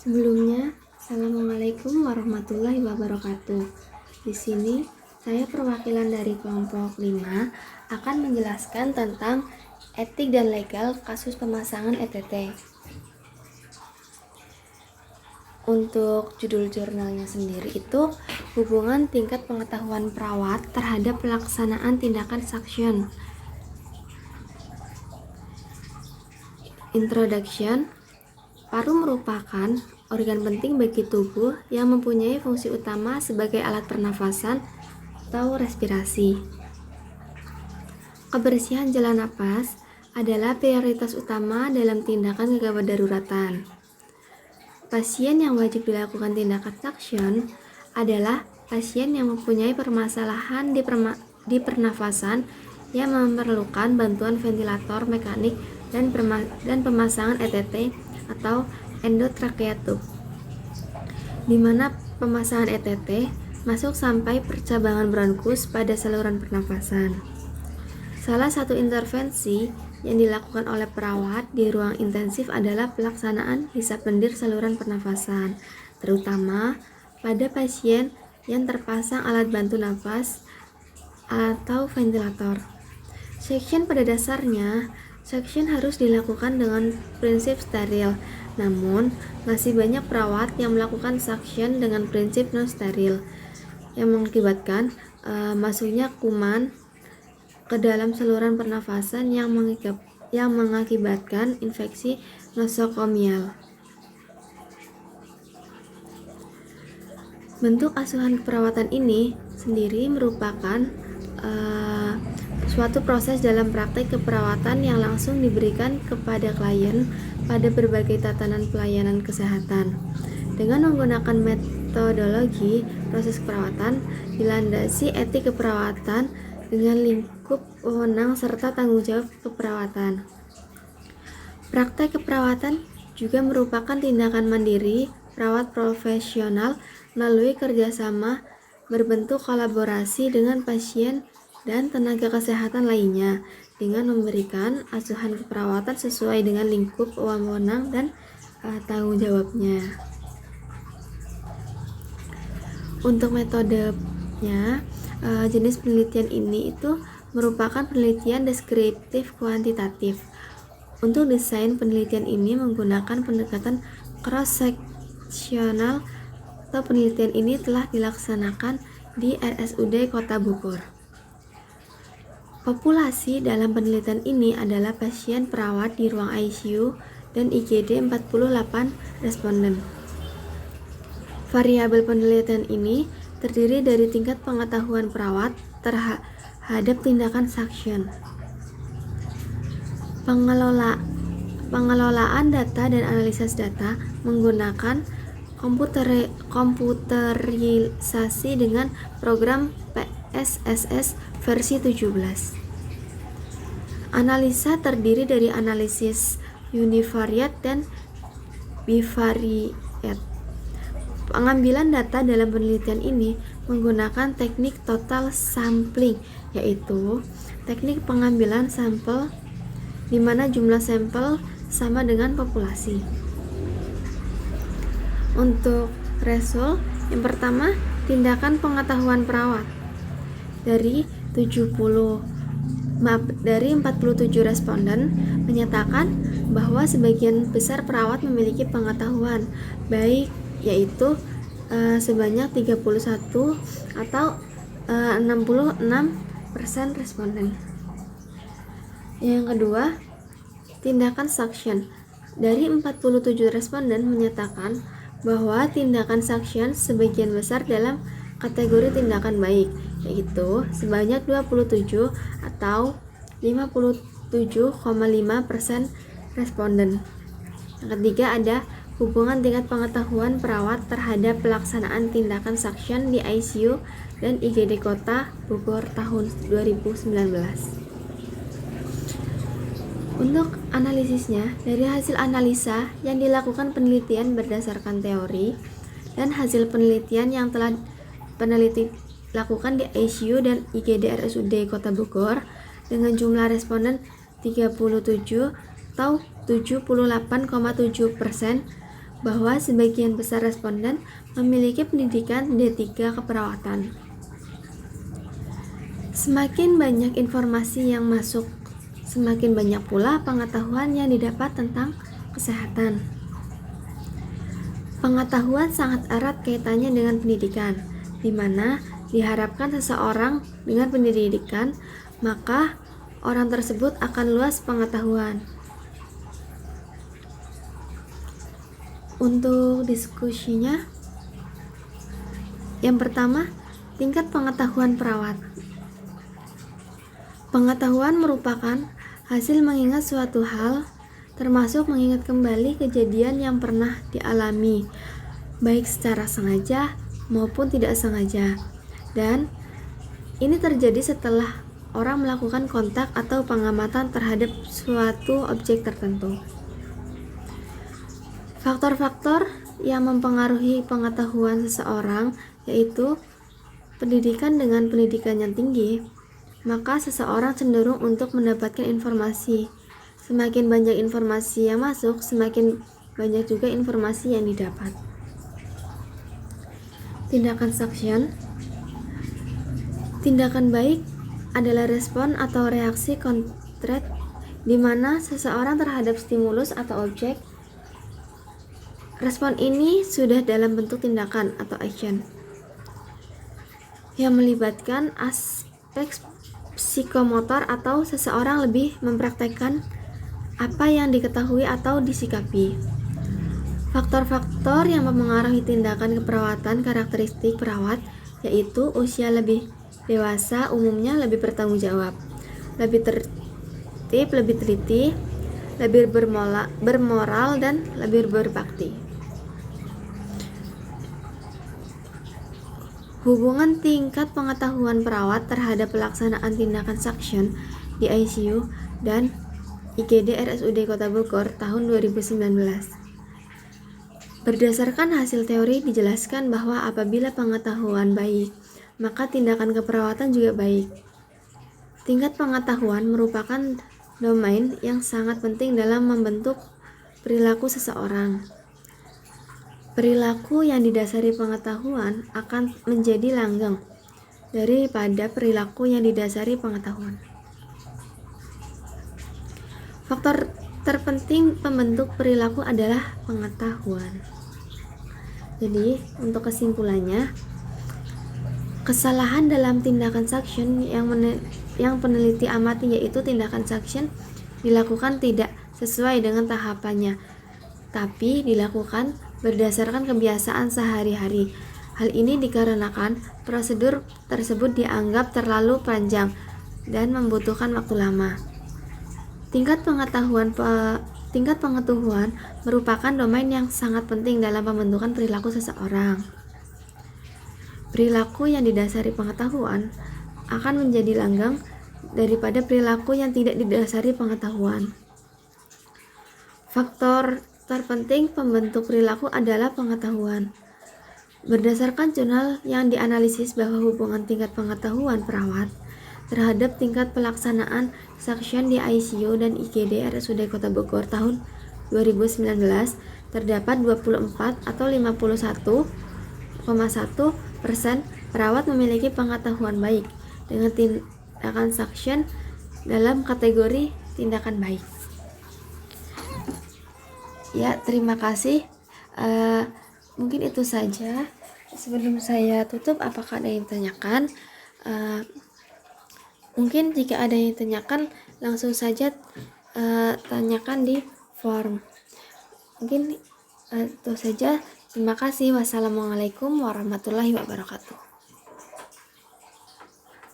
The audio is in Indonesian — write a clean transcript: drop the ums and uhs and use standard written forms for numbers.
Sebelumnya, Assalamualaikum warahmatullahi wabarakatuh. Di sini, saya perwakilan dari kelompok 5 akan menjelaskan tentang etik dan legal kasus pemasangan ETT. Untuk judul jurnalnya sendiri itu hubungan tingkat pengetahuan perawat terhadap pelaksanaan tindakan suction. Introduction. Paru merupakan organ penting bagi tubuh yang mempunyai fungsi utama sebagai alat pernafasan atau respirasi. Kebersihan jalan napas adalah prioritas utama dalam tindakan gawat daruratan. Pasien yang wajib dilakukan tindakan suction adalah pasien yang mempunyai permasalahan di pernafasan yang memerlukan bantuan ventilator mekanik dan pemasangan ETT atau endotracheal tube, di mana pemasangan ETT masuk sampai percabangan bronkus pada saluran pernafasan. Salah satu intervensi yang dilakukan oleh perawat di ruang intensif adalah pelaksanaan hisap lendir saluran pernafasan, terutama pada pasien yang terpasang alat bantu nafas atau ventilator. Suction pada dasarnya, suction harus dilakukan dengan prinsip steril, namun masih banyak perawat yang melakukan suction dengan prinsip non-steril, yang mengakibatkan masuknya kuman ke dalam saluran pernafasan yang mengakibatkan infeksi nosokomial. Bentuk asuhan keperawatan ini sendiri merupakan suatu proses dalam praktek keperawatan yang langsung diberikan kepada klien pada berbagai tatanan pelayanan kesehatan. Dengan menggunakan metodologi proses keperawatan, dilandasi etik keperawatan dengan lingkup wewenang serta tanggung jawab keperawatan. Praktek keperawatan juga merupakan tindakan mandiri perawat profesional melalui kerjasama berbentuk kolaborasi dengan pasien dan tenaga kesehatan lainnya dengan memberikan asuhan keperawatan sesuai dengan lingkup wewenang dan tanggung jawabnya. Untuk metodenya, jenis penelitian ini itu merupakan penelitian deskriptif kuantitatif. Untuk desain penelitian ini menggunakan pendekatan cross-sectional atau penelitian ini telah dilaksanakan di RSUD Kota Bogor. Populasi dalam penelitian ini adalah pasien perawat di ruang ICU dan IGD 48 responden. Variabel penelitian ini terdiri dari tingkat pengetahuan perawat terhadap tindakan suction. Pengelolaan data dan analisis data menggunakan komputerisasi dengan program PSSS versi 17. Analisa terdiri dari analisis univariate dan bivariate. Pengambilan data dalam penelitian ini menggunakan teknik total sampling, yaitu teknik pengambilan sampel di mana jumlah sampel sama dengan populasi. Untuk result, yang pertama, tindakan pengetahuan perawat. Dari 47 responden menyatakan bahwa sebagian besar perawat memiliki pengetahuan baik, yaitu sebanyak 31 atau 66% responden. Yang kedua, tindakan suction. Dari 47 responden menyatakan bahwa tindakan suction sebagian besar dalam kategori tindakan baik, yaitu sebanyak 27 atau 57,5% responden. Yang ketiga ada hubungan tingkat pengetahuan perawat terhadap pelaksanaan tindakan suction di ICU dan IGD Kota Bogor tahun 2019. Untuk analisisnya, dari hasil analisa yang dilakukan penelitian berdasarkan teori dan hasil penelitian yang telah peneliti lakukan di ICU dan IGD RSUD Kota Bogor dengan jumlah responden 37 atau 78,7%, bahwa sebagian besar responden memiliki pendidikan D3 keperawatan. Semakin banyak informasi yang masuk, semakin banyak pula pengetahuan yang didapat tentang kesehatan. Pengetahuan sangat erat kaitannya dengan pendidikan, di mana diharapkan seseorang dengan pendidikan, maka orang tersebut akan luas pengetahuan. Untuk diskusinya, yang pertama, tingkat pengetahuan perawat. Pengetahuan merupakan hasil mengingat suatu hal, termasuk mengingat kembali kejadian yang pernah dialami, baik secara sengaja maupun tidak sengaja. Dan ini terjadi setelah orang melakukan kontak atau pengamatan terhadap suatu objek tertentu. Faktor-faktor yang mempengaruhi pengetahuan seseorang yaitu pendidikan. Dengan pendidikan yang tinggi, maka seseorang cenderung untuk mendapatkan informasi. Semakin banyak informasi yang masuk, semakin banyak juga informasi yang didapat. Tindakan suction. Tindakan baik adalah respon atau reaksi konkret di mana seseorang terhadap stimulus atau objek. Respon ini sudah dalam bentuk tindakan atau action yang melibatkan aspek psikomotor atau seseorang lebih mempraktekkan apa yang diketahui atau disikapi. Faktor-faktor yang mempengaruhi tindakan keperawatan karakteristik perawat yaitu usia lebih dewasa, umumnya lebih bertanggung jawab, lebih tertib, lebih teliti, lebih bermoral, dan lebih berbakti. Hubungan tingkat pengetahuan perawat terhadap pelaksanaan tindakan suction di ICU dan IGD RSUD Kota Bogor tahun 2019. Berdasarkan hasil teori dijelaskan bahwa apabila pengetahuan baik, maka tindakan keperawatan juga baik. Tingkat pengetahuan merupakan domain yang sangat penting dalam membentuk perilaku seseorang. Perilaku yang didasari pengetahuan akan menjadi langgeng daripada perilaku yang didasari pengetahuan. Faktor terpenting pembentuk perilaku adalah pengetahuan. Jadi, untuk kesimpulannya, kesalahan dalam tindakan suction yang peneliti amati yaitu tindakan suction dilakukan tidak sesuai dengan tahapannya, tapi dilakukan berdasarkan kebiasaan sehari-hari. Hal ini dikarenakan prosedur tersebut dianggap terlalu panjang dan membutuhkan waktu lama. Tingkat pengetahuan merupakan domain yang sangat penting dalam pembentukan perilaku seseorang. Perilaku yang didasari pengetahuan akan menjadi langgeng daripada perilaku yang tidak didasari pengetahuan. Faktor terpenting pembentuk perilaku adalah pengetahuan. Berdasarkan jurnal yang dianalisis bahwa hubungan tingkat pengetahuan perawat terhadap tingkat pelaksanaan suction di ICU dan IGD RSUD Kota Bogor tahun 2019 terdapat 24 atau 51,1% perawat memiliki pengetahuan baik dengan tindakan suction dalam kategori tindakan baik. Ya, terima kasih. Mungkin itu saja. Sebelum saya tutup, apakah ada yang tanyakan? Mungkin jika ada yang tanyakan, langsung saja tanyakan di form. Mungkin itu saja. Terima kasih. Wassalamualaikum warahmatullahi wabarakatuh.